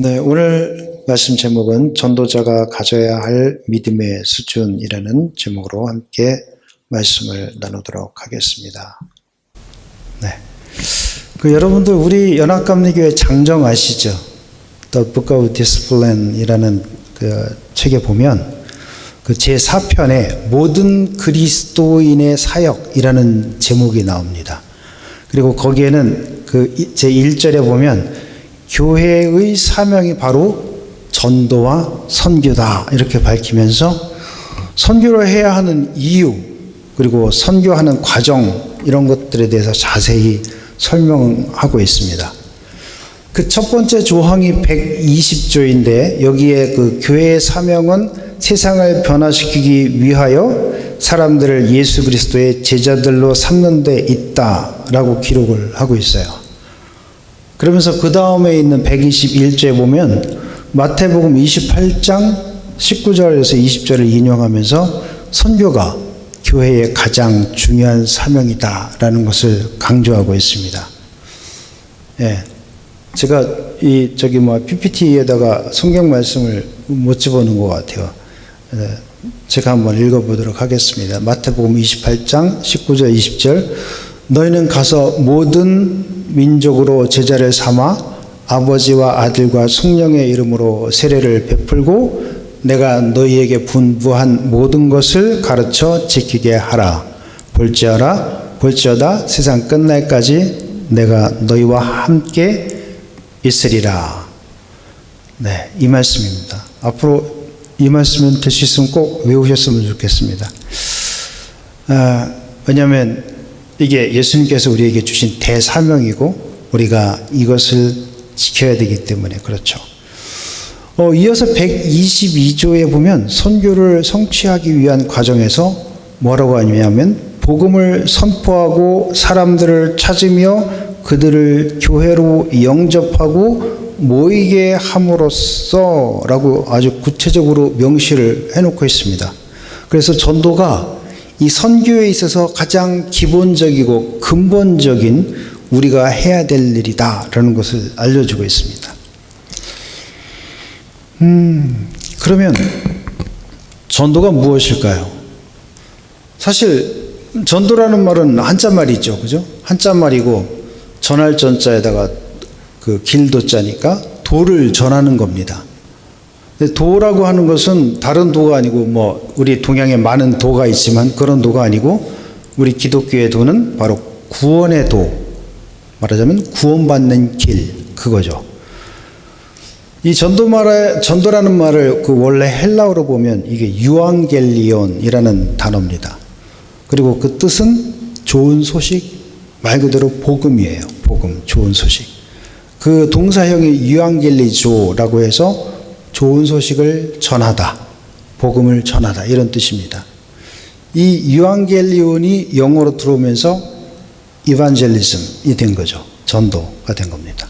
네, 오늘 말씀 제목은 전도자가 가져야 할 믿음의 수준이라는 제목으로 함께 말씀을 나누도록 하겠습니다. 네, 여러분들 우리 연합감리교회 장정 아시죠? The Book of Discipline이라는 그 책에 보면 그 제4편에 모든 그리스도인의 사역이라는 제목이 나옵니다. 그리고 거기에는 그 제1절에 보면 교회의 사명이 바로 전도와 선교다 이렇게 밝히면서 선교를 해야 하는 이유 그리고 선교하는 과정 이런 것들에 대해서 자세히 설명하고 있습니다. 그 첫 번째 조항이 120조인데 여기에 그 교회의 사명은 세상을 변화시키기 위하여 사람들을 예수 그리스도의 제자들로 삼는 데 있다라고 기록을 하고 있어요. 그러면서 그 다음에 있는 121조에 보면 마태복음 28장 19절에서 20절을 인용하면서 선교가 교회의 가장 중요한 사명이다라는 것을 강조하고 있습니다. 예, 제가 PPT에다가 성경 말씀을 못 집어넣은 것 같아요. 제가 한번 읽어보도록 하겠습니다. 마태복음 28장 19절 20절 너희는 가서 모든 민족으로 제자를 삼아 아버지와 아들과 성령의 이름으로 세례를 베풀고 내가 너희에게 분부한 모든 것을 가르쳐 지키게 하라. 볼지어다 세상 끝날까지 내가 너희와 함께 있으리라. 네, 이 말씀입니다. 앞으로 이 말씀은 될 수 있으면 꼭 외우셨으면 좋겠습니다. 왜냐하면 이게 예수님께서 우리에게 주신 대사명이고 우리가 이것을 지켜야 되기 때문에 그렇죠. 이어서 122조에 보면 선교를 성취하기 위한 과정에서 뭐라고 하냐면 복음을 선포하고 사람들을 찾으며 그들을 교회로 영접하고 모이게 함으로써 라고 아주 구체적으로 명시를 해놓고 있습니다. 그래서 전도가 이 선교에 있어서 가장 기본적이고 근본적인 우리가 해야 될 일이다라는 것을 알려주고 있습니다. 그러면 전도가 무엇일까요? 사실 전도라는 말은 한자말이죠, 그죠? 한자말이고 전할 전자에다가 그 길도자니까 도를 전하는 겁니다. 도라고 하는 것은 다른 도가 아니고 우리 동양에 많은 도가 있지만 그런 도가 아니고 우리 기독교의 도는 바로 구원의 도, 말하자면 구원받는 길, 그거죠. 이 전도라는 말을 그 원래 헬라어로 보면 이게 유앙겔리온이라는 단어입니다. 그리고 그 뜻은 좋은 소식, 말 그대로 복음이에요. 복음, 좋은 소식. 그 동사형이 유앙겔리조라고 해서 좋은 소식을 전하다, 복음을 전하다 이런 뜻입니다. 이 유앙겔리온이 영어로 들어오면서 이반젤리즘이 된 거죠. 전도가 된 겁니다.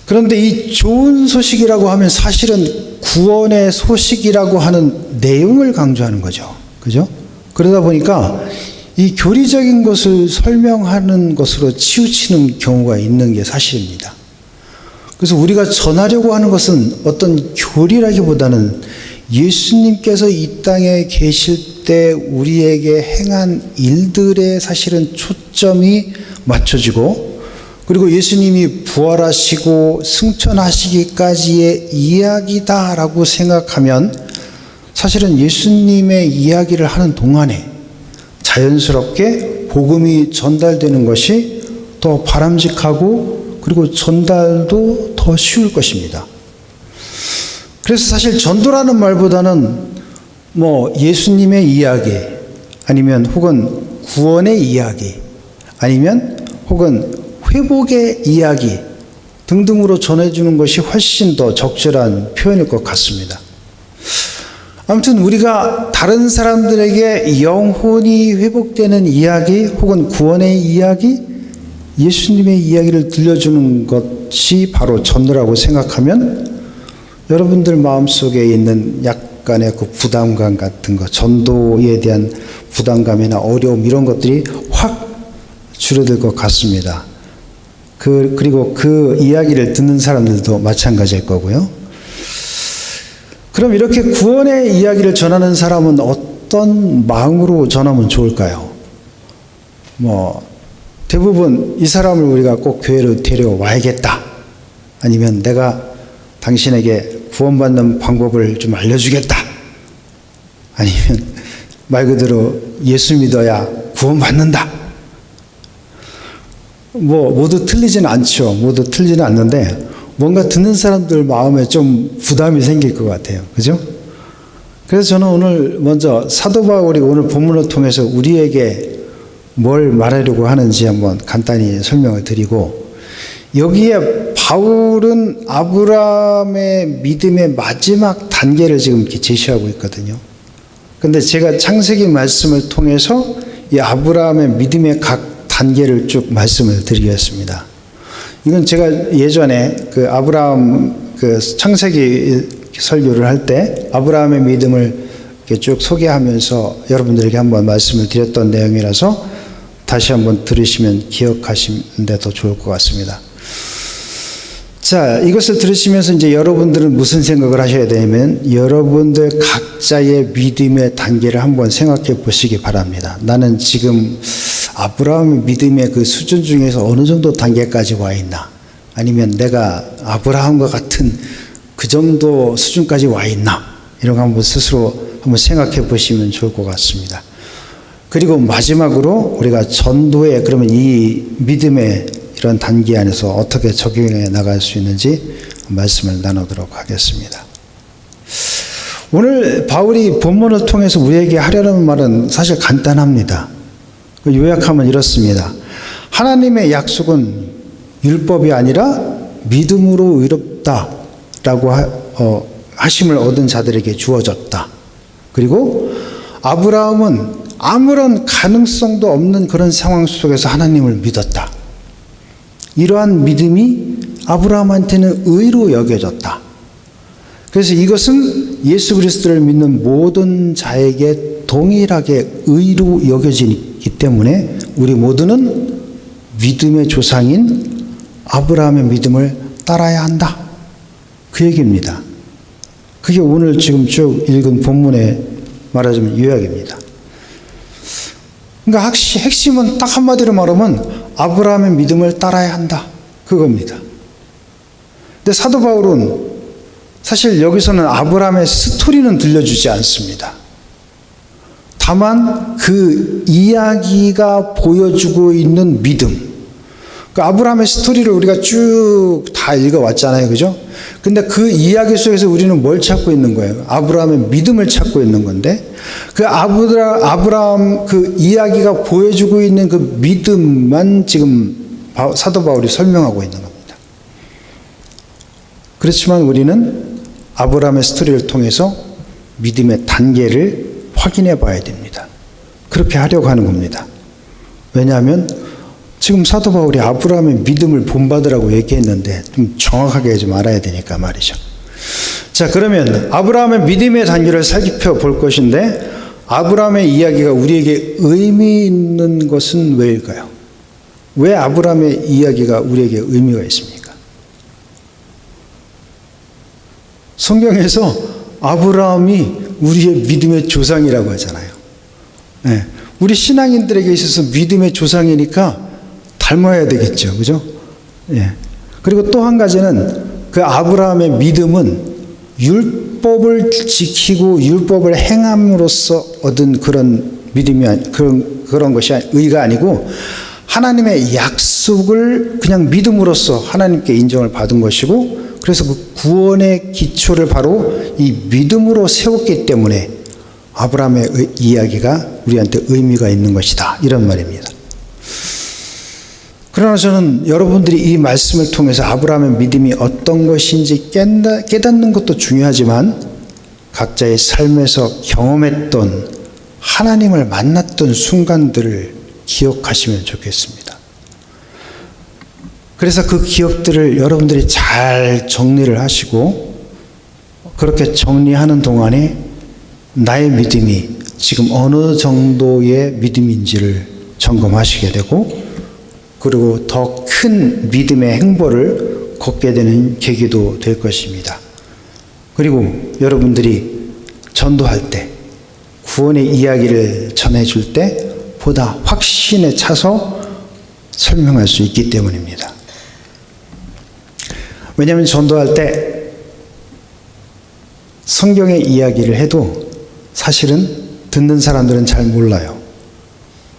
그런데 이 좋은 소식이라고 하면 사실은 구원의 소식이라고 하는 내용을 강조하는 거죠. 그죠? 그러다 보니까 이 교리적인 것을 설명하는 것으로 치우치는 경우가 있는 게 사실입니다. 그래서 우리가 전하려고 하는 것은 어떤 교리라기보다는 예수님께서 이 땅에 계실 때 우리에게 행한 일들에 사실은 초점이 맞춰지고 그리고 예수님이 부활하시고 승천하시기까지의 이야기다라고 생각하면 사실은 예수님의 이야기를 하는 동안에 자연스럽게 복음이 전달되는 것이 더 바람직하고 그리고 전달도 더 쉬울 것입니다. 그래서 사실 전도라는 말보다는 예수님의 이야기 아니면 혹은 구원의 이야기 아니면 혹은 회복의 이야기 등등으로 전해주는 것이 훨씬 더 적절한 표현일 것 같습니다. 아무튼 우리가 다른 사람들에게 영혼이 회복되는 이야기 혹은 구원의 이야기 예수님의 이야기를 들려주는 것이 바로 전도라고 생각하면 여러분들 마음속에 있는 약간의 그 부담감 같은 거, 전도에 대한 부담감이나 어려움 이런 것들이 확 줄어들 것 같습니다. 그리고 그 이야기를 듣는 사람들도 마찬가지일 거고요. 그럼 이렇게 구원의 이야기를 전하는 사람은 어떤 마음으로 전하면 좋을까요? 대부분 이 사람을 우리가 꼭 교회로 데려와야겠다. 아니면 내가 당신에게 구원받는 방법을 좀 알려주겠다. 아니면 말 그대로 예수 믿어야 구원받는다. 모두 틀리지는 않죠. 모두 틀리지는 않는데 뭔가 듣는 사람들 마음에 좀 부담이 생길 것 같아요. 그죠? 그래서 저는 오늘 먼저 사도 바울이 오늘 본문을 통해서 우리에게 뭘 말하려고 하는지 한번 간단히 설명을 드리고, 여기에 바울은 아브라함의 믿음의 마지막 단계를 지금 이렇게 제시하고 있거든요. 근데 제가 창세기 말씀을 통해서 이 아브라함의 믿음의 각 단계를 쭉 말씀을 드리겠습니다. 이건 제가 예전에 그 아브라함 그 창세기 설교를 할 때 아브라함의 믿음을 이렇게 쭉 소개하면서 여러분들에게 한번 말씀을 드렸던 내용이라서 다시 한번 들으시면 기억하시는데 더 좋을 것 같습니다. 자, 이것을 들으시면서 이제 여러분들은 무슨 생각을 하셔야 되냐면 여러분들 각자의 믿음의 단계를 한번 생각해 보시기 바랍니다. 나는 지금 아브라함의 믿음의 그 수준 중에서 어느 정도 단계까지 와 있나? 아니면 내가 아브라함과 같은 그 정도 수준까지 와 있나? 이런 거 한번 스스로 한번 생각해 보시면 좋을 것 같습니다. 그리고 마지막으로 우리가 전도에 그러면 이 믿음의 이런 단계 안에서 어떻게 적용해 나갈 수 있는지 말씀을 나누도록 하겠습니다. 오늘 바울이 본문을 통해서 우리에게 하려는 말은 사실 간단합니다. 요약하면 이렇습니다. 하나님의 약속은 율법이 아니라 믿음으로 의롭다라고 하심을 얻은 자들에게 주어졌다. 그리고 아브라함은 아무런 가능성도 없는 그런 상황 속에서 하나님을 믿었다. 이러한 믿음이 아브라함한테는 의로 여겨졌다. 그래서 이것은 예수 그리스도를 믿는 모든 자에게 동일하게 의로 여겨지기 때문에 우리 모두는 믿음의 조상인 아브라함의 믿음을 따라야 한다. 그 얘기입니다. 그게 오늘 지금 쭉 읽은 본문에 말하자면 요약입니다. 그러니까 핵심은 딱 한마디로 말하면 아브라함의 믿음을 따라야 한다. 그겁니다. 근데 사도 바울은 사실 여기서는 아브라함의 스토리는 들려주지 않습니다. 다만 그 이야기가 보여주고 있는 믿음. 그 아브라함의 스토리를 우리가 쭉 다 읽어왔잖아요. 그죠? 근데 그 이야기 속에서 우리는 뭘 찾고 있는 거예요? 아브라함의 믿음을 찾고 있는 건데, 그 아브라함 그 이야기가 보여주고 있는 그 믿음만 지금 사도 바울이 설명하고 있는 겁니다. 그렇지만 우리는 아브라함의 스토리를 통해서 믿음의 단계를 확인해 봐야 됩니다. 그렇게 하려고 하는 겁니다. 왜냐하면 지금 사도 바울이 아브라함의 믿음을 본받으라고 얘기했는데 좀 정확하게 좀 알아야 되니까 말이죠. 자, 그러면 아브라함의 믿음의 단계를 살펴볼 것인데, 아브라함의 이야기가 우리에게 의미 있는 것은 왜일까요? 왜 아브라함의 이야기가 우리에게 의미가 있습니까? 성경에서 아브라함이 우리의 믿음의 조상이라고 하잖아요. 네. 우리 신앙인들에게 있어서 믿음의 조상이니까 닮아야 되겠죠. 그죠? 예. 그리고 또 한 가지는 그 아브라함의 믿음은 율법을 지키고 율법을 행함으로써 얻은 그런 믿음이 그런 것이 의가 아니고 하나님의 약속을 그냥 믿음으로써 하나님께 인정을 받은 것이고, 그래서 그 구원의 기초를 바로 이 믿음으로 세웠기 때문에 아브라함의 이야기가 우리한테 의미가 있는 것이다. 이런 말입니다. 그러나 저는 여러분들이 이 말씀을 통해서 아브라함의 믿음이 어떤 것인지 깨닫는 것도 중요하지만 각자의 삶에서 경험했던 하나님을 만났던 순간들을 기억하시면 좋겠습니다. 그래서 그 기억들을 여러분들이 잘 정리를 하시고, 그렇게 정리하는 동안에 나의 믿음이 지금 어느 정도의 믿음인지를 점검하시게 되고, 그리고 더 큰 믿음의 행보를 걷게 되는 계기도 될 것입니다. 그리고 여러분들이 전도할 때, 구원의 이야기를 전해줄 때 보다 확신에 차서 설명할 수 있기 때문입니다. 왜냐하면 전도할 때 성경의 이야기를 해도 사실은 듣는 사람들은 잘 몰라요.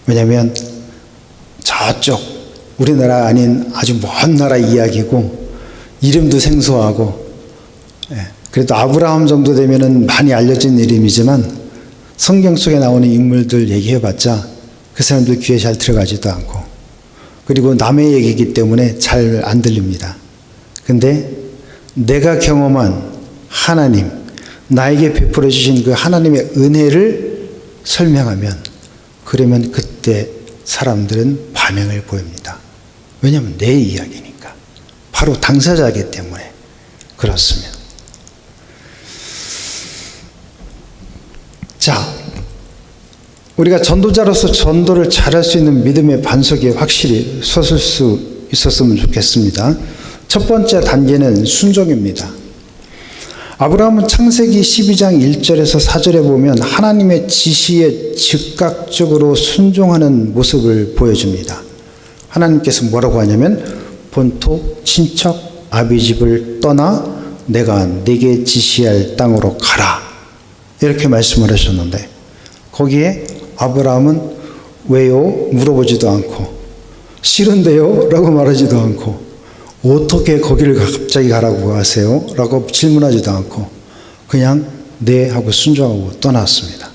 왜냐하면 저쪽 우리나라 아닌 아주 먼 나라 이야기고 이름도 생소하고, 그래도 아브라함 정도 되면은 많이 알려진 이름이지만 성경 속에 나오는 인물들 얘기해봤자 그 사람들 귀에 잘 들어가지도 않고, 그리고 남의 얘기이기 때문에 잘 안 들립니다. 근데 내가 경험한 하나님, 나에게 베풀어 주신 그 하나님의 은혜를 설명하면, 그러면 그때 사람들은 반응을 보입니다. 왜냐하면 내 이야기니까. 바로 당사자이기 때문에 그렇습니다. 자, 우리가 전도자로서 전도를 잘할 수 있는 믿음의 반석이 확실히 섰을 수 있었으면 좋겠습니다. 첫 번째 단계는 순종입니다. 아브라함은 창세기 12장 1절에서 4절에 보면 하나님의 지시에 즉각적으로 순종하는 모습을 보여줍니다. 하나님께서 뭐라고 하냐면 본토 친척 아비 집을 떠나 내가 네게 지시할 땅으로 가라, 이렇게 말씀을 하셨는데, 거기에 아브라함은 왜요? 물어보지도 않고, 싫은데요? 라고 말하지도 않고, 어떻게 거기를 갑자기 가라고 하세요? 라고 질문하지도 않고 그냥 네 하고 순종하고 떠났습니다.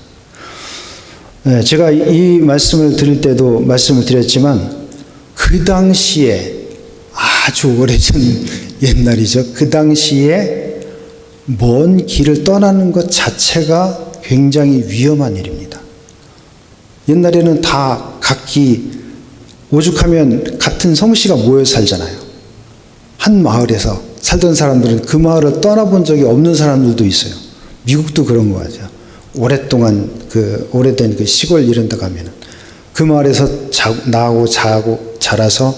제가 이 말씀을 드릴 때도 말씀을 드렸지만 그 당시에 아주 오래전 옛날이죠. 그 당시에 먼 길을 떠나는 것 자체가 굉장히 위험한 일입니다. 옛날에는 다 각기 오죽하면 같은 성씨가 모여 살잖아요. 한 마을에서 살던 사람들은 그 마을을 떠나본 적이 없는 사람들도 있어요. 미국도 그런 거 같아요. 오랫동안 오래된 그 시골 이런 데 가면은 그 마을에서 나고 자라서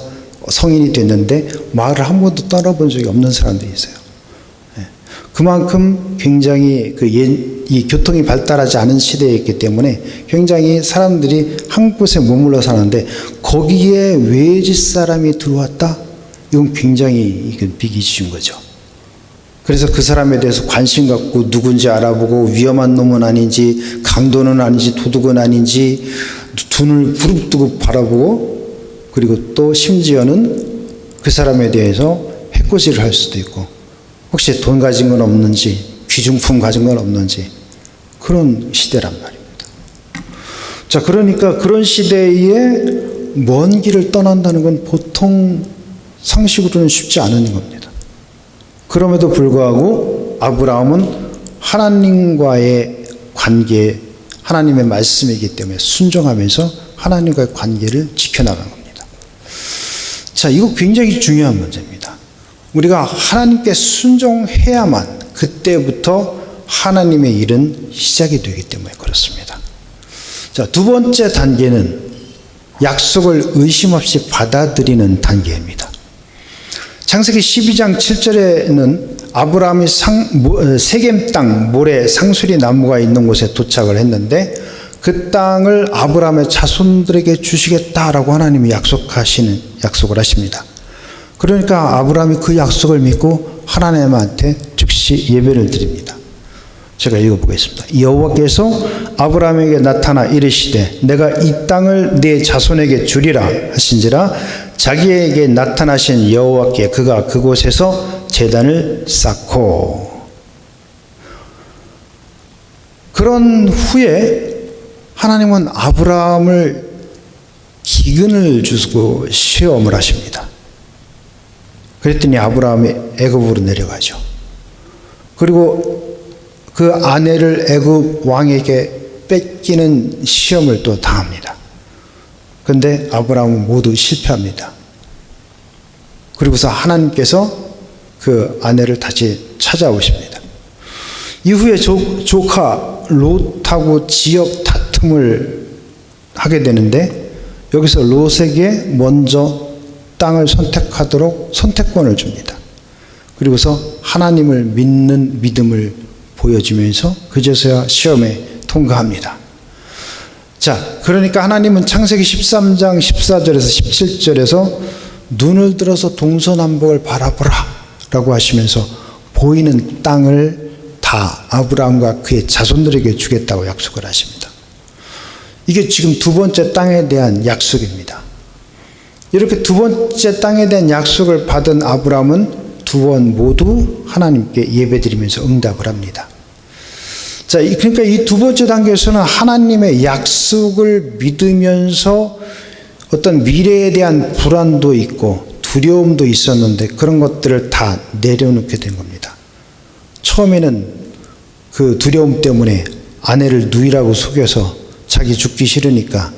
성인이 됐는데 마을을 한 번도 떠나본 적이 없는 사람들이 있어요. 그만큼 굉장히 이 교통이 발달하지 않은 시대였기 때문에 굉장히 사람들이 한 곳에 머물러 사는데 거기에 외지 사람이 들어왔다? 이건 굉장히 비기준 거죠. 그래서 그 사람에 대해서 관심 갖고 누군지 알아보고 위험한 놈은 아닌지, 강도는 아닌지, 도둑은 아닌지 눈을 부릅뜨고 바라보고, 그리고 또 심지어는 그 사람에 대해서 해코지를 할 수도 있고, 혹시 돈 가진 건 없는지, 귀중품 가진 건 없는지, 그런 시대란 말입니다. 자, 그러니까 그런 시대에 먼 길을 떠난다는 건 보통 상식으로는 쉽지 않은 겁니다. 그럼에도 불구하고 아브라함은 하나님과의 관계, 하나님의 말씀이기 때문에 순종하면서 하나님과의 관계를 지켜나간 겁니다. 자, 이거 굉장히 중요한 문제입니다. 우리가 하나님께 순종해야만 그때부터 하나님의 일은 시작이 되기 때문에 그렇습니다. 자, 두 번째 단계는 약속을 의심 없이 받아들이는 단계입니다. 창세기 12장 7절에는 아브라함이 세겜 땅 모래 상수리 나무가 있는 곳에 도착을 했는데 그 땅을 아브라함의 자손들에게 주시겠다라고 하나님이 약속을 하십니다. 그러니까 아브라함이 그 약속을 믿고 하나님한테 즉시 예배를 드립니다. 제가 읽어보겠습니다. 여호와께서 아브라함에게 나타나 이르시되 내가 이 땅을 네 자손에게 주리라 하신지라 자기에게 나타나신 여호와께 그가 그곳에서 제단을 쌓고, 그런 후에 하나님은 아브라함을 기근을 주고 시험을 하십니다. 그랬더니 아브라함이 애굽으로 내려가죠. 그리고 그 아내를 애굽 왕에게 뺏기는 시험을 또 당합니다. 그런데 아브라함은 모두 실패합니다. 그리고서 하나님께서 그 아내를 다시 찾아오십니다. 이후에 조카 롯하고 지역 다툼을 하게 되는데 여기서 롯에게 먼저 땅을 선택하도록 선택권을 줍니다. 그리고서 하나님을 믿는 믿음을 보여주면서 그제서야 시험에 통과합니다. 자, 그러니까 하나님은 창세기 13장 14절에서 17절에서 눈을 들어서 동서남북을 바라보라 라고 하시면서 보이는 땅을 다 아브라함과 그의 자손들에게 주겠다고 약속을 하십니다. 이게 지금 두 번째 땅에 대한 약속입니다. 이렇게 두 번째 땅에 대한 약속을 받은 아브라함은 두 번 모두 하나님께 예배드리면서 응답을 합니다. 자, 그러니까 이 두 번째 단계에서는 하나님의 약속을 믿으면서 어떤 미래에 대한 불안도 있고 두려움도 있었는데 그런 것들을 다 내려놓게 된 겁니다. 처음에는 그 두려움 때문에 아내를 누이라고 속여서 자기 죽기 싫으니까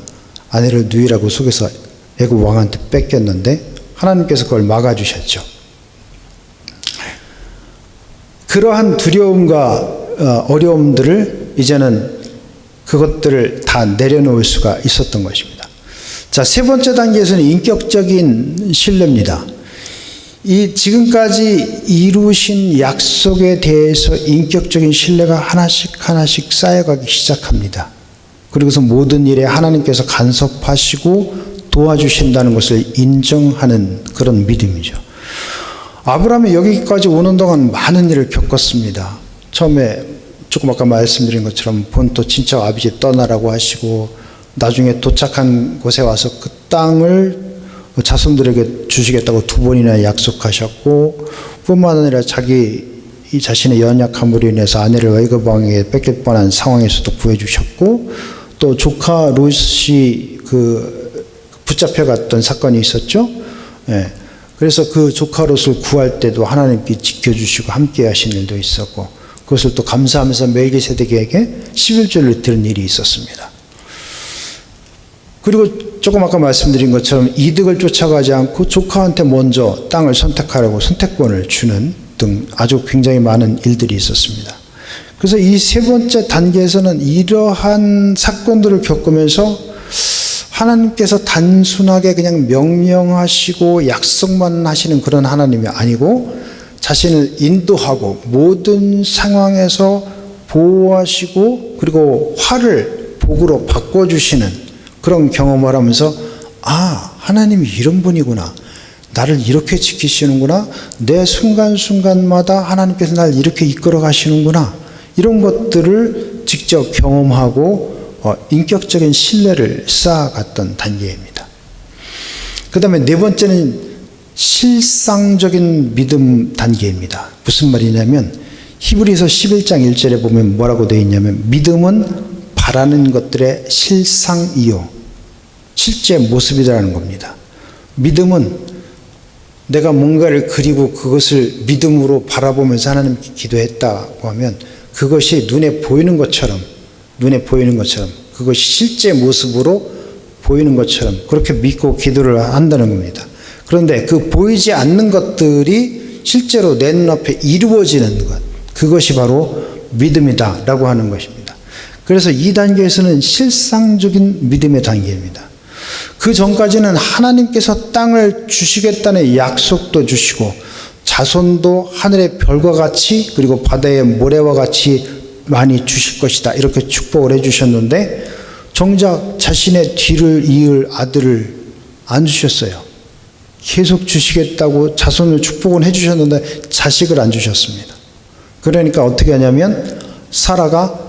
아내를 누이라고 속여서 애굽 왕한테 뺏겼는데 하나님께서 그걸 막아주셨죠. 그러한 두려움과 어려움들을 이제는 그것들을 다 내려놓을 수가 있었던 것입니다. 자, 세 번째 단계에서는 인격적인 신뢰입니다. 이 지금까지 이루신 약속에 대해서 인격적인 신뢰가 하나씩 쌓여가기 시작합니다. 그리고서 모든 일에 하나님께서 간섭하시고 도와주신다는 것을 인정하는 그런 믿음이죠. 아브라함이 여기까지 오는 동안 많은 일을 겪었습니다. 처음에 조금 아까 말씀드린 것처럼 본토 친척 아버지 떠나라고 하시고 나중에 도착한 곳에 와서 그 땅을 자손들에게 주시겠다고 두 번이나 약속하셨고 뿐만 아니라 자기 이 자신의 연약함으로 인해서 아내를 애굽 왕에게 뺏길 뻔한 상황에서도 구해주셨고 또 조카 롯이 그 붙잡혀갔던 사건이 있었죠. 예. 그래서 그 조카 롯을 구할 때도 하나님께 지켜주시고 함께 하신 일도 있었고 그것을 또 감사하면서 멜기세덱에게 11조를 드린 일이 있었습니다. 그리고 조금 아까 말씀드린 것처럼 이득을 쫓아가지 않고 조카한테 먼저 땅을 선택하라고 선택권을 주는 등 아주 굉장히 많은 일들이 있었습니다. 그래서 이 세 번째 단계에서는 이러한 사건들을 겪으면서 하나님께서 단순하게 그냥 명령하시고 약속만 하시는 그런 하나님이 아니고 자신을 인도하고 모든 상황에서 보호하시고 그리고 화를 복으로 바꿔주시는 그런 경험을 하면서 하나님이 이런 분이구나. 나를 이렇게 지키시는구나. 내 순간순간마다 하나님께서 나를 이렇게 이끌어 가시는구나. 이런 것들을 직접 경험하고 인격적인 신뢰를 쌓아갔던 단계입니다. 그 다음에 네 번째는 실상적인 믿음 단계입니다. 무슨 말이냐면 히브리서 11장 1절에 보면 뭐라고 되어 있냐면 믿음은 바라는 것들의 실상이요 실제 모습이라는 겁니다. 믿음은 내가 뭔가를 그리고 그것을 믿음으로 바라보면서 하나님께 기도했다고 하면 그것이 눈에 보이는 것처럼 그것이 실제 모습으로 보이는 것처럼 그렇게 믿고 기도를 한다는 겁니다. 그런데 그 보이지 않는 것들이 실제로 내 눈앞에 이루어지는 것, 그것이 바로 믿음이다라고 하는 것입니다. 그래서 이 단계에서는 실상적인 믿음의 단계입니다. 그 전까지는 하나님께서 땅을 주시겠다는 약속도 주시고 자손도 하늘의 별과 같이 그리고 바다의 모래와 같이 많이 주실 것이다 이렇게 축복을 해주셨는데 정작 자신의 뒤를 이을 아들을 안 주셨어요. 계속 주시겠다고 자손을 축복은 해주셨는데 자식을 안 주셨습니다. 그러니까 어떻게 하냐면 사라가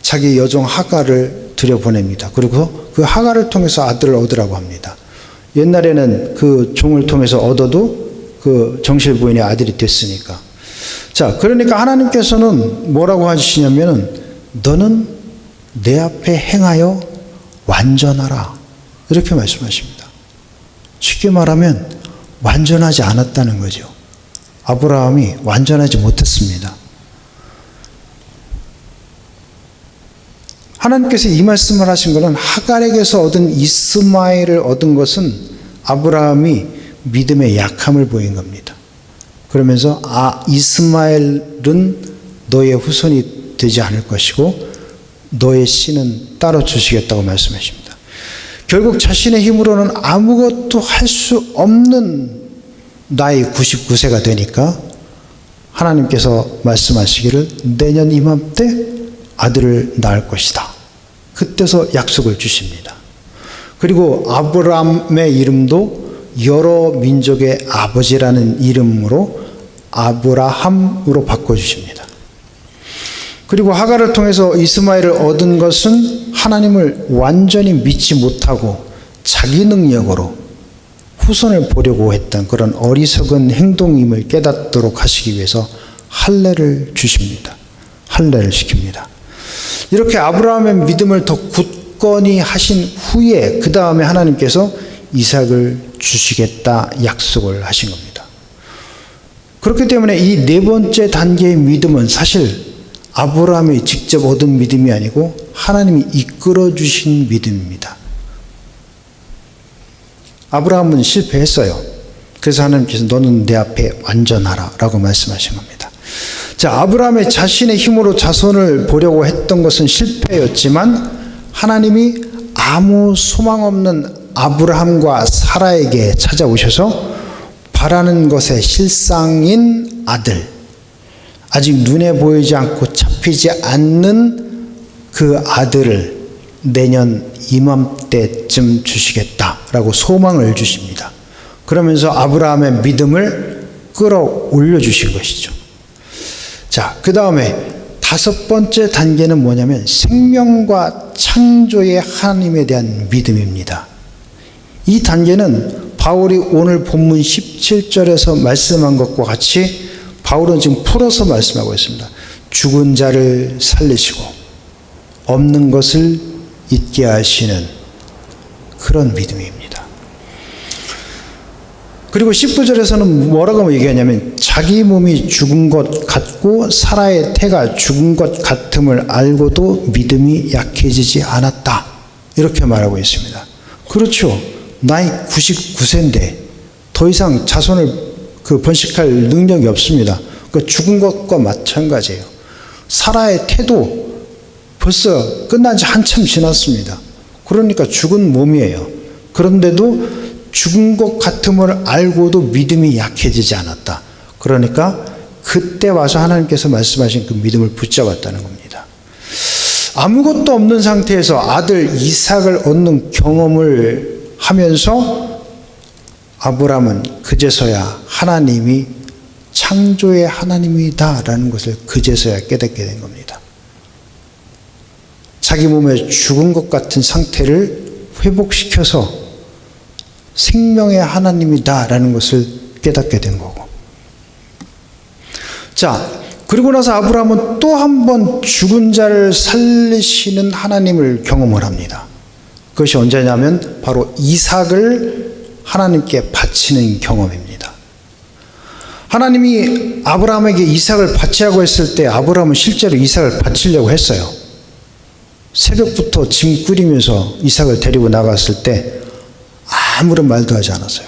자기 여종 하갈을 들여보냅니다. 그리고 그 하갈을 통해서 아들을 얻으라고 합니다. 옛날에는 그 종을 통해서 얻어도 그 정실 부인의 아들이 됐으니까. 자, 그러니까 하나님께서는 뭐라고 하시냐면은 너는 내 앞에 행하여 완전하라. 이렇게 말씀하십니다. 쉽게 말하면 완전하지 않았다는 거죠. 아브라함이 완전하지 못했습니다. 하나님께서 이 말씀을 하신 것은 하갈에게서 얻은 이스마엘을 얻은 것은 아브라함이 믿음의 약함을 보인 겁니다. 그러면서 이스마엘은 너의 후손이 되지 않을 것이고 너의 씨는 따로 주시겠다고 말씀하십니다. 결국 자신의 힘으로는 아무것도 할 수 없는 나이 99세가 되니까 하나님께서 말씀하시기를 내년 이맘때 아들을 낳을 것이다. 그때서 약속을 주십니다. 그리고 아브라함의 이름도 여러 민족의 아버지라는 이름으로 아브라함으로 바꿔주십니다. 그리고 하갈을 통해서 이스마엘을 얻은 것은 하나님을 완전히 믿지 못하고 자기 능력으로 후손을 보려고 했던 그런 어리석은 행동임을 깨닫도록 하시기 위해서 할례를 주십니다. 할례를 시킵니다. 이렇게 아브라함의 믿음을 더 굳건히 하신 후에 그 다음에 하나님께서 이삭을 주시겠다 약속을 하신 겁니다. 그렇기 때문에 이 네 번째 단계의 믿음은 사실 아브라함이 직접 얻은 믿음이 아니고 하나님이 이끌어 주신 믿음입니다. 아브라함은 실패했어요. 그래서 하나님께서 너는 내 앞에 완전하라 라고 말씀하신 겁니다. 자, 아브라함의 자신의 힘으로 자손을 보려고 했던 것은 실패였지만 하나님이 아무 소망 없는 아브라함과 사라에게 찾아오셔서 바라는 것의 실상인 아들, 아직 눈에 보이지 않고 잡히지 않는 그 아들을 내년 이맘때쯤 주시겠다라고 소망을 주십니다. 그러면서 아브라함의 믿음을 끌어올려 주신 것이죠. 자, 그 다음에 다섯 번째 단계는 뭐냐면 생명과 창조의 하나님에 대한 믿음입니다. 이 단계는 바울이 오늘 본문 17절에서 말씀한 것과 같이 바울은 지금 풀어서 말씀하고 있습니다. 죽은 자를 살리시고 없는 것을 있게 하시는 그런 믿음입니다. 그리고 19절에서는 뭐라고 얘기하냐면 자기 몸이 죽은 것 같고 사라의 태가 죽은 것 같음을 알고도 믿음이 약해지지 않았다. 이렇게 말하고 있습니다. 그렇죠. 나이 99세인데 더 이상 자손을 번식할 능력이 없습니다. 그러니까 죽은 것과 마찬가지예요. 사라의 태도 벌써 끝난 지 한참 지났습니다. 그러니까 죽은 몸이에요. 그런데도 죽은 것 같음을 알고도 믿음이 약해지지 않았다. 그러니까 그때 와서 하나님께서 말씀하신 그 믿음을 붙잡았다는 겁니다. 아무것도 없는 상태에서 아들 이삭을 얻는 경험을 하면서 아브라함은 그제서야 하나님이 창조의 하나님이다라는 것을 그제서야 깨닫게 된 겁니다. 자기 몸에 죽은 것 같은 상태를 회복시켜서 생명의 하나님이다라는 것을 깨닫게 된 거고. 자, 그리고 나서 아브라함은 또 한 번 죽은 자를 살리시는 하나님을 경험을 합니다. 그것이 언제냐면 바로 이삭을 하나님께 바치는 경험입니다. 하나님이 아브라함에게 이삭을 바치라고 했을 때 아브라함은 실제로 이삭을 바치려고 했어요. 새벽부터 짐 꾸리면서 이삭을 데리고 나갔을 때 아무런 말도 하지 않았어요.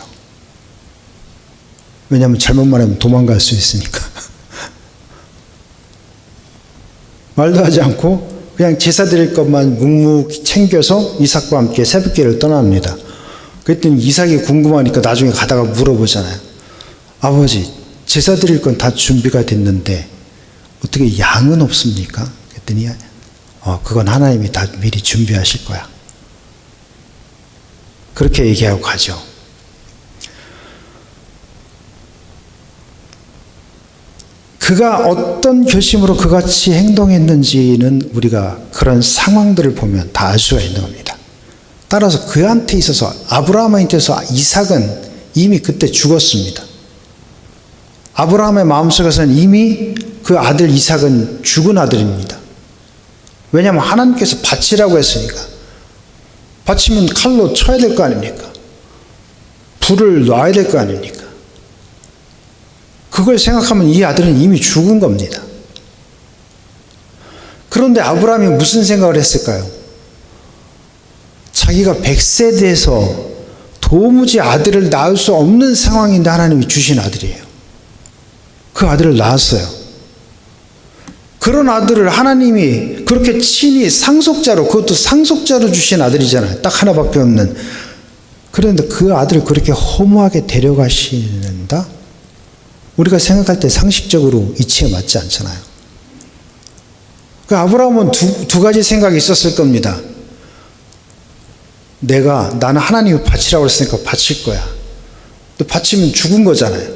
왜냐하면 잘못 말하면 도망갈 수 있으니까. 말도 하지 않고 그냥 제사 드릴 것만 묵묵히 챙겨서 이삭과 함께 새벽길을 떠납니다. 그랬더니 이삭이 궁금하니까 나중에 가다가 물어보잖아요. 아버지, 제사 드릴 건 다 준비가 됐는데 어떻게 양은 없습니까? 그랬더니 그건 하나님이 다 미리 준비하실 거야. 그렇게 얘기하고 가죠. 그가 어떤 결심으로 그같이 행동했는지는 우리가 그런 상황들을 보면 다 알 수가 있는 겁니다. 따라서 그한테 있어서 아브라함한테 있어서 이삭은 이미 그때 죽었습니다. 아브라함의 마음속에서는 이미 그 아들 이삭은 죽은 아들입니다. 왜냐하면 하나님께서 바치라고 했으니까. 바치면 칼로 쳐야 될 거 아닙니까? 불을 놔야 될 거 아닙니까? 그걸 생각하면 이 아들은 이미 죽은 겁니다. 그런데 아브라함이 무슨 생각을 했을까요? 자기가 100세 돼서 도무지 아들을 낳을 수 없는 상황인데 하나님이 주신 아들이에요. 그 아들을 낳았어요. 그런 아들을 하나님이 그렇게 친히 상속자로, 그것도 상속자로 주신 아들이잖아요. 딱 하나밖에 없는. 그런데 그 아들을 그렇게 허무하게 데려가신다? 우리가 생각할 때 상식적으로 이치에 맞지 않잖아요. 그 아브라함은 두 가지 생각이 있었을 겁니다. 나는 하나님이 바치라고 했으니까 바칠 거야. 또 바치면 죽은 거잖아요.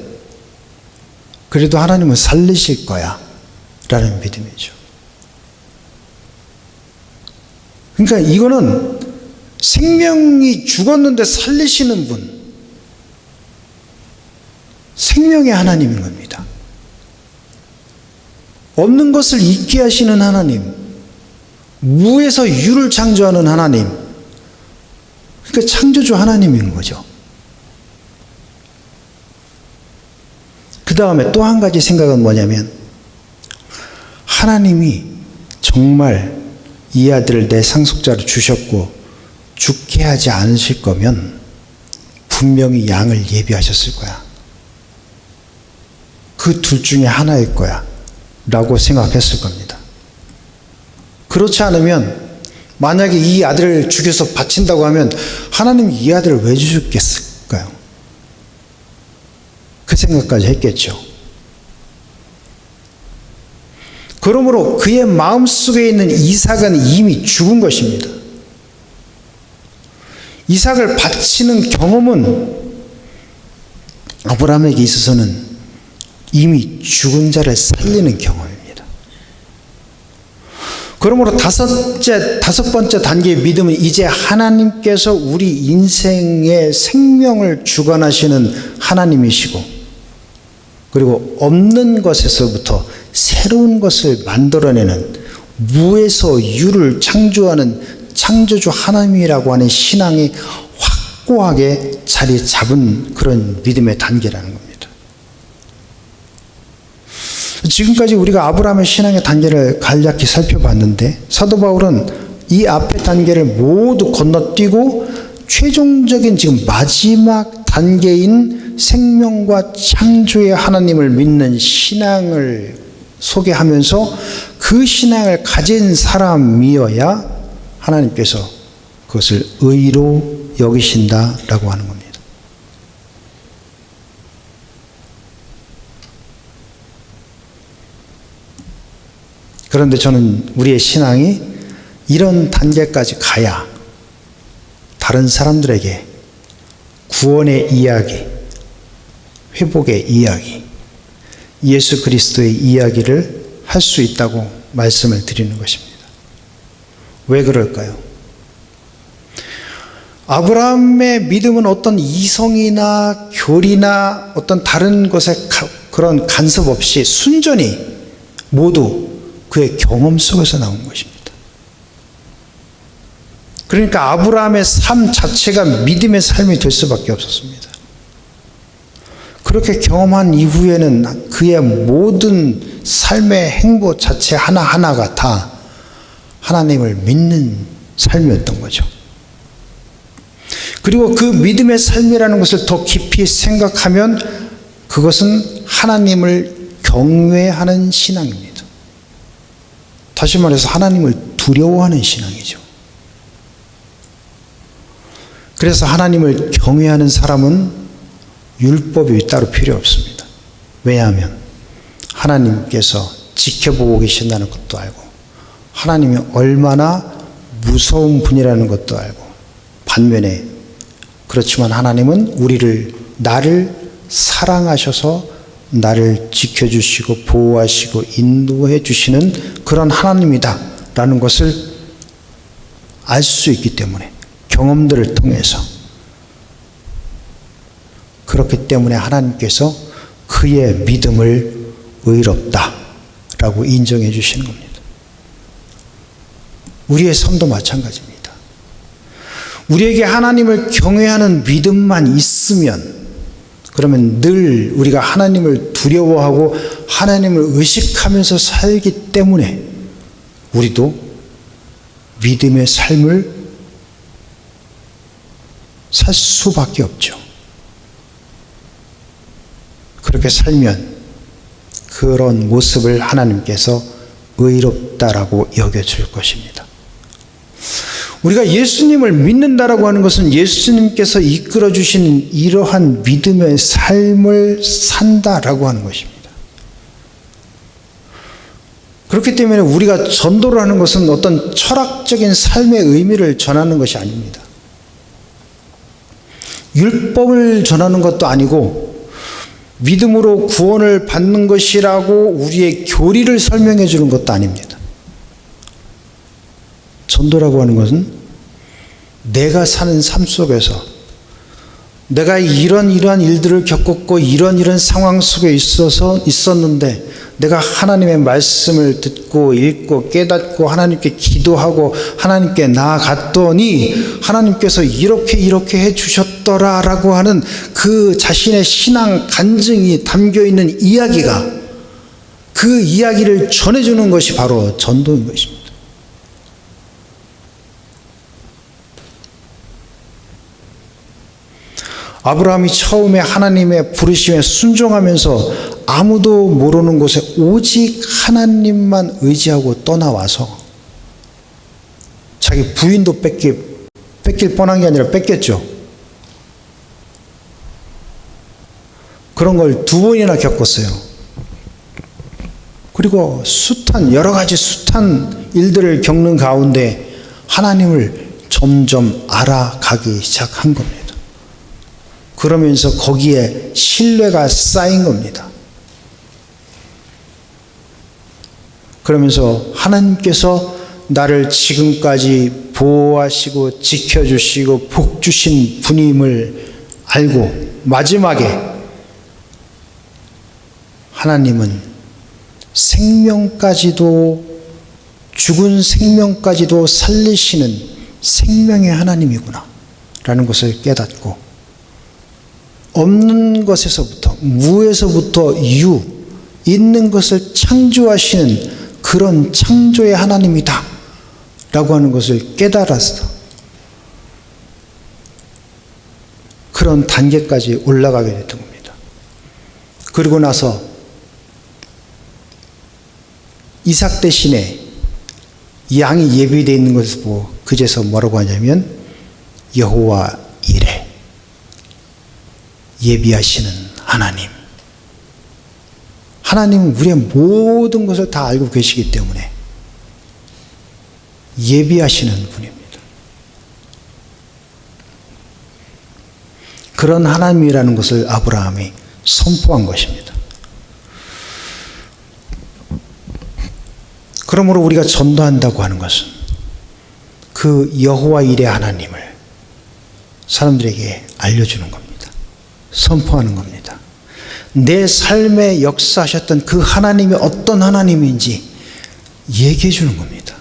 그래도 하나님은 살리실 거야 라는 믿음이죠. 그러니까 이거는 생명이 죽었는데 살리시는 분, 생명의 하나님인 겁니다. 없는 것을 있게 하시는 하나님, 무에서 유를 창조하는 하나님, 그러니까 창조주 하나님인 거죠. 그 다음에 또 한 가지 생각은 뭐냐면, 하나님이 정말 이 아들을 내 상속자로 주셨고 죽게 하지 않으실 거면 분명히 양을 예비하셨을 거야. 그 둘 중에 하나일 거야 라고 생각했을 겁니다. 그렇지 않으면 만약에 이 아들을 죽여서 바친다고 하면 하나님이 이 아들을 왜 주셨겠을까요? 그 생각까지 했겠죠. 그러므로 그의 마음속에 있는 이삭은 이미 죽은 것입니다. 이삭을 바치는 경험은 아브라함에게 있어서는 이미 죽은 자를 살리는 경험입니다. 그러므로 다섯 번째 단계의 믿음은 이제 하나님께서 우리 인생의 생명을 주관하시는 하나님이시고, 그리고 없는 것에서부터 새로운 것을 만들어내는, 무에서 유를 창조하는 창조주 하나님이라고 하는 신앙이 확고하게 자리 잡은 그런 믿음의 단계라는 겁니다. 지금까지 우리가 아브라함의 신앙의 단계를 간략히 살펴봤는데, 사도 바울은 이 앞의 단계를 모두 건너뛰고 최종적인 지금 마지막 단계인 생명과 창조의 하나님을 믿는 신앙을 소개하면서 그 신앙을 가진 사람이어야 하나님께서 그것을 의로 여기신다라고 하는 겁니다. 그런데 저는 우리의 신앙이 이런 단계까지 가야 다른 사람들에게 구원의 이야기, 회복의 이야기, 예수 그리스도의 이야기를 할 수 있다고 말씀을 드리는 것입니다. 왜 그럴까요? 아브라함의 믿음은 어떤 이성이나 교리나 어떤 다른 것에 그런 간섭 없이 순전히 모두 그의 경험 속에서 나온 것입니다. 그러니까 아브라함의 삶 자체가 믿음의 삶이 될 수밖에 없었습니다. 그렇게 경험한 이후에는 그의 모든 삶의 행보 자체 하나하나가 다 하나님을 믿는 삶이었던 거죠. 그리고 그 믿음의 삶이라는 것을 더 깊이 생각하면 그것은 하나님을 경외하는 신앙입니다. 다시 말해서 하나님을 두려워하는 신앙이죠. 그래서 하나님을 경외하는 사람은 율법이 따로 필요 없습니다. 왜냐하면 하나님께서 지켜보고 계신다는 것도 알고, 하나님이 얼마나 무서운 분이라는 것도 알고, 반면에 그렇지만 하나님은 나를 사랑하셔서 나를 지켜주시고 보호하시고 인도해 주시는 그런 하나님이다 라는 것을 알 수 있기 때문에, 경험들을 통해서, 그렇기 때문에 하나님께서 그의 믿음을 의롭다 라고 인정해 주시는 겁니다. 우리의 삶도 마찬가지입니다. 우리에게 하나님을 경외하는 믿음만 있으면, 그러면 늘 우리가 하나님을 두려워하고 하나님을 의식하면서 살기 때문에 우리도 믿음의 삶을 살 수밖에 없죠. 그렇게 살면 그런 모습을 하나님께서 의롭다라고 여겨줄 것입니다. 우리가 예수님을 믿는다라고 하는 것은 예수님께서 이끌어 주시는 이러한 믿음의 삶을 산다라고 하는 것입니다. 그렇기 때문에 우리가 전도를 하는 것은 어떤 철학적인 삶의 의미를 전하는 것이 아닙니다. 율법을 전하는 것도 아니고 믿음으로 구원을 받는 것이라고 우리의 교리를 설명해 주는 것도 아닙니다. 전도라고 하는 것은 내가 사는 삶 속에서 내가 이러한 일들을 겪었고 이런 상황 속에 있었는데 내가 하나님의 말씀을 듣고 읽고 깨닫고 하나님께 기도하고 하나님께 나아갔더니 하나님께서 이렇게 해 주셨더라라고 하는 그 자신의 신앙 간증이 담겨있는 이야기가 그 이야기를 전해주는 것이 바로 전도인 것입니다. 아브라함이 처음에 하나님의 부르심에 순종하면서 아무도 모르는 곳에 오직 하나님만 의지하고 떠나와서 자기 부인도 뺏길 뻔한 게 아니라 뺏겼죠. 그런 걸 2번이나 겪었어요. 그리고 여러 가지 숱한 일들을 겪는 가운데 하나님을 점점 알아가기 시작한 겁니다. 그러면서 거기에 신뢰가 쌓인 겁니다. 그러면서 하나님께서 나를 지금까지 보호하시고 지켜주시고 복 주신 분임을 알고 마지막에 하나님은 생명까지도 죽은 생명까지도 살리시는 생명의 하나님이구나 라는 것을 깨닫고 없는 것에서부터 무에서부터 유 있는 것을 창조하시는 그런 창조의 하나님이다 라고 하는 것을 깨달아서 그런 단계까지 올라가게 됐던 겁니다. 그리고 나서 이삭 대신에 양이 예비되어 있는 것을 보고 그제서 뭐라고 하냐면 여호와 이레 예비하시는 하나님. 하나님은 우리의 모든 것을 다 알고 계시기 때문에 예비하시는 분입니다. 그런 하나님이라는 것을 아브라함이 선포한 것입니다. 그러므로 우리가 전도한다고 하는 것은 그 여호와 이레 하나님을 사람들에게 알려주는 겁니다. 선포하는 겁니다. 내 삶에 역사하셨던 그 하나님이 어떤 하나님인지 얘기해 주는 겁니다.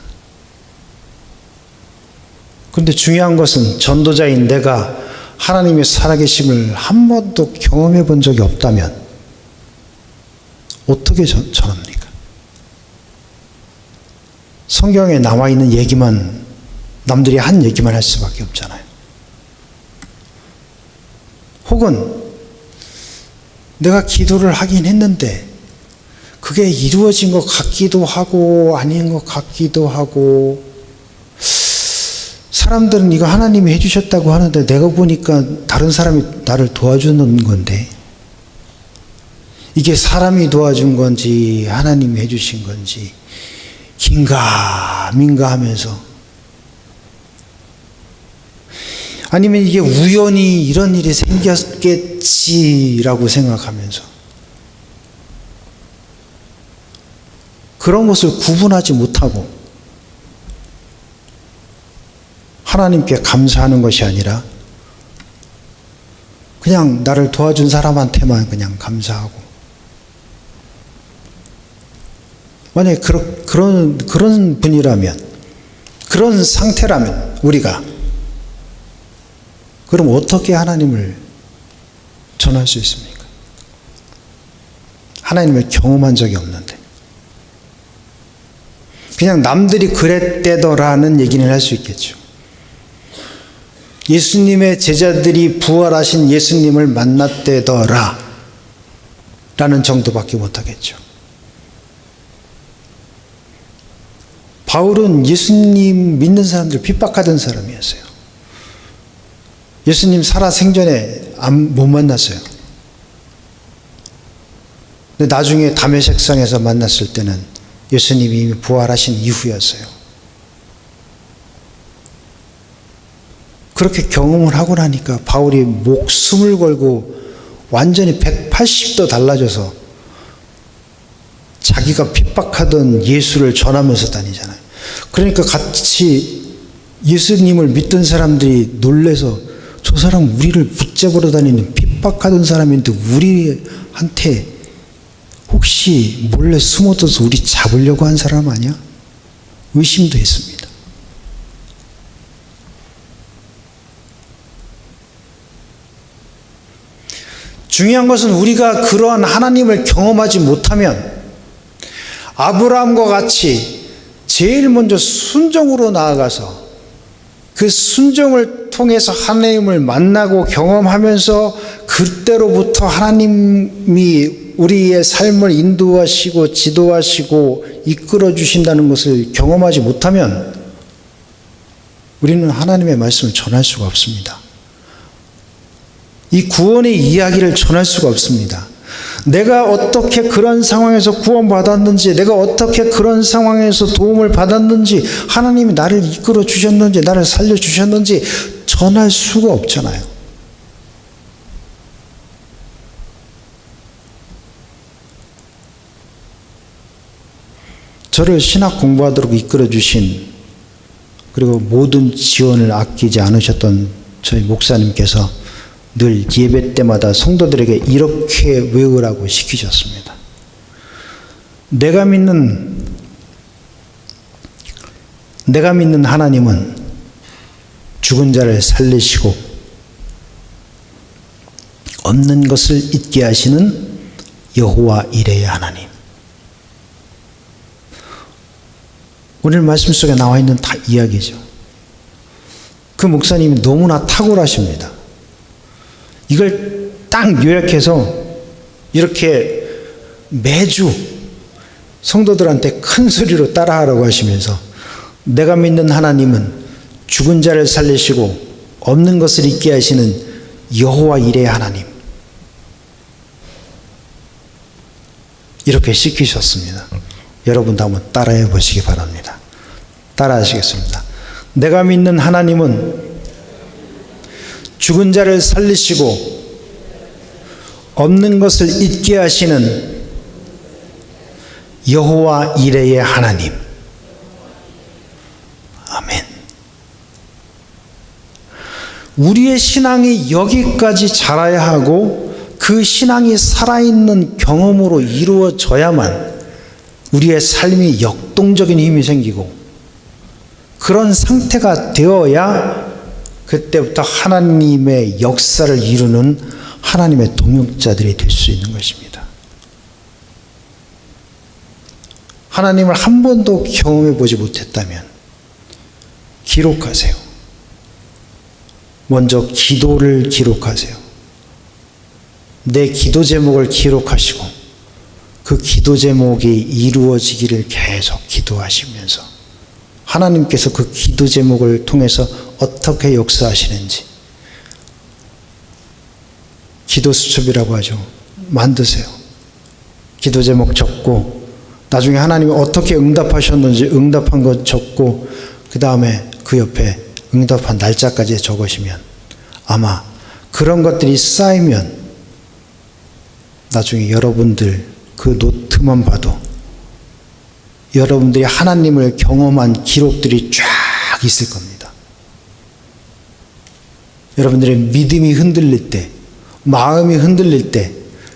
그런데 중요한 것은 전도자인 내가 하나님의 살아계심을 한 번도 경험해 본 적이 없다면 어떻게 전합니까? 성경에 나와 있는 얘기만 남들이 한 얘기만 할 수밖에 없잖아요. 혹은 내가 기도를 하긴 했는데 그게 이루어진 것 같기도 하고 아닌 것 같기도 하고 사람들은 이거 하나님이 해주셨다고 하는데 내가 보니까 다른 사람이 나를 도와주는 건데 이게 사람이 도와준 건지 하나님이 해주신 건지 긴가민가 하면서 아니면 이게 우연히 이런 일이 생겼겠지라고 생각하면서 그런 것을 구분하지 못하고 하나님께 감사하는 것이 아니라 그냥 나를 도와준 사람한테만 그냥 감사하고 만약에 그런 분이라면 그런 상태라면 우리가 그럼 어떻게 하나님을 전할 수 있습니까? 하나님을 경험한 적이 없는데 그냥 남들이 그랬대더라는 얘기는 할 수 있겠죠. 예수님의 제자들이 부활하신 예수님을 만났대더라 라는 정도밖에 못하겠죠. 바울은 예수님 믿는 사람들 핍박하던 사람이었어요. 예수님 살아 생전에 못 만났어요. 근데 나중에 다메섹성에서 만났을 때는 예수님이 이미 부활하신 이후였어요. 그렇게 경험을 하고 나니까 바울이 목숨을 걸고 완전히 180도 달라져서 자기가 핍박하던 예수를 전하면서 다니잖아요. 그러니까 같이 예수님을 믿던 사람들이 놀래서 저 사람 우리를 붙잡으러 다니는 핍박하던 사람인데 우리한테 혹시 몰래 숨어들어서 우리 잡으려고 한 사람 아니야? 의심도 했습니다. 중요한 것은 우리가 그러한 하나님을 경험하지 못하면 아브라함과 같이 제일 먼저 순종으로 나아가서 그 순종을 통해서 하나님을 만나고 경험하면서 그때로부터 하나님이 우리의 삶을 인도하시고 지도하시고 이끌어 주신다는 것을 경험하지 못하면 우리는 하나님의 말씀을 전할 수가 없습니다. 이 구원의 이야기를 전할 수가 없습니다. 내가 어떻게 그런 상황에서 구원받았는지, 내가 어떻게 그런 상황에서 도움을 받았는지, 하나님이 나를 이끌어 주셨는지, 나를 살려 주셨는지 전할 수가 없잖아요. 저를 신학 공부하도록 이끌어 주신, 그리고 모든 지원을 아끼지 않으셨던 저희 목사님께서 늘 예배 때마다 성도들에게 이렇게 외우라고 시키셨습니다. 내가 믿는 하나님은 죽은 자를 살리시고 없는 것을 있게 하시는 여호와 이레의 하나님. 오늘 말씀 속에 나와 있는 다 이야기죠. 그 목사님이 너무나 탁월하십니다. 이걸 딱 요약해서 이렇게 매주 성도들한테 큰 소리로 따라하라고 하시면서 내가 믿는 하나님은 죽은 자를 살리시고 없는 것을 있게 하시는 여호와 이레의 하나님, 이렇게 시키셨습니다. 여러분도 한번 따라해 보시기 바랍니다. 따라하시겠습니다. 내가 믿는 하나님은 죽은 자를 살리시고 없는 것을 있게 하시는 여호와 이레의 하나님. 아멘. 우리의 신앙이 여기까지 자라야 하고 그 신앙이 살아있는 경험으로 이루어져야만 우리의 삶이 역동적인 힘이 생기고 그런 상태가 되어야 그때부터 하나님의 역사를 이루는 하나님의 동역자들이 될 수 있는 것입니다. 하나님을 한 번도 경험해 보지 못했다면 기록하세요. 먼저 기도를 기록하세요. 내 기도 제목을 기록하시고 그 기도 제목이 이루어지기를 계속 기도하시면서 하나님께서 그 기도 제목을 통해서 어떻게 역사하시는지 기도 수첩이라고 하죠. 만드세요. 기도 제목 적고 나중에 하나님이 어떻게 응답하셨는지 응답한 것 적고 그 다음에 그 옆에 응답한 날짜까지 적으시면 아마 그런 것들이 쌓이면 나중에 여러분들 그 노트만 봐도 여러분들이 하나님을 경험한 기록들이 쫙 있을 겁니다. 여러분들의 믿음이 흔들릴 때, 마음이 흔들릴 때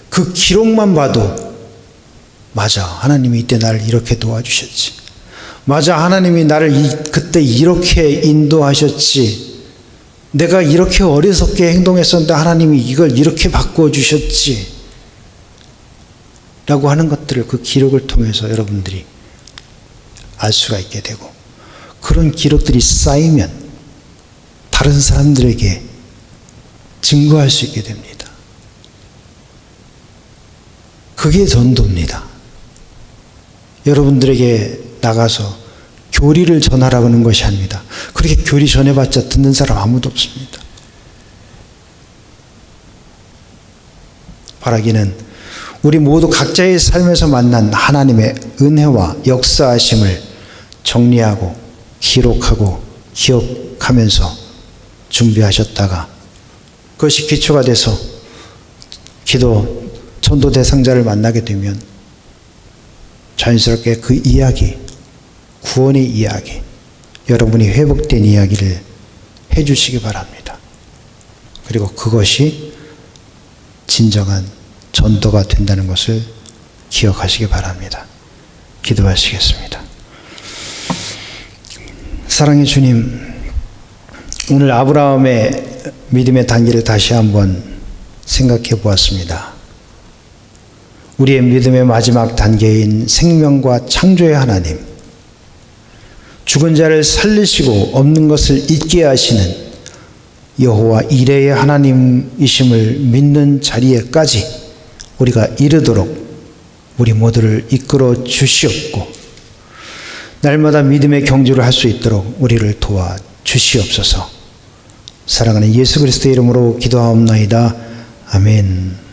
그 기록만 봐도 맞아, 하나님이 이때 나를 이렇게 도와주셨지. 맞아, 하나님이 나를 그때 이렇게 인도하셨지. 내가 이렇게 어리석게 행동했었는데 하나님이 이걸 이렇게 바꿔주셨지. 라고 하는 것들을 그 기록을 통해서 여러분들이 알 수가 있게 되고 그런 기록들이 쌓이면 다른 사람들에게 증거할 수 있게 됩니다. 그게 전도입니다. 여러분들에게 나가서 교리를 전하라고 하는 것이 아닙니다. 그렇게 교리 전해봤자 듣는 사람 아무도 없습니다. 바라기는 우리 모두 각자의 삶에서 만난 하나님의 은혜와 역사하심을 정리하고 기록하고 기억하면서 준비하셨다가 그것이 기초가 돼서 기도 전도 대상자를 만나게 되면 자연스럽게 그 이야기, 구원의 이야기, 여러분이 회복된 이야기를 해주시기 바랍니다. 그리고 그것이 진정한 전도가 된다는 것을 기억하시기 바랍니다. 기도하시겠습니다. 사랑의 주님, 오늘 아브라함의 믿음의 단계를 다시 한번 생각해 보았습니다. 우리의 믿음의 마지막 단계인 생명과 창조의 하나님, 죽은 자를 살리시고 없는 것을 있게 하시는 여호와 이레의 하나님이심을 믿는 자리에까지 우리가 이르도록 우리 모두를 이끌어 주시옵고 날마다 믿음의 경주를 할 수 있도록 우리를 도와 주시옵소서. 사랑하는 예수 그리스도의 이름으로 기도하옵나이다. 아멘.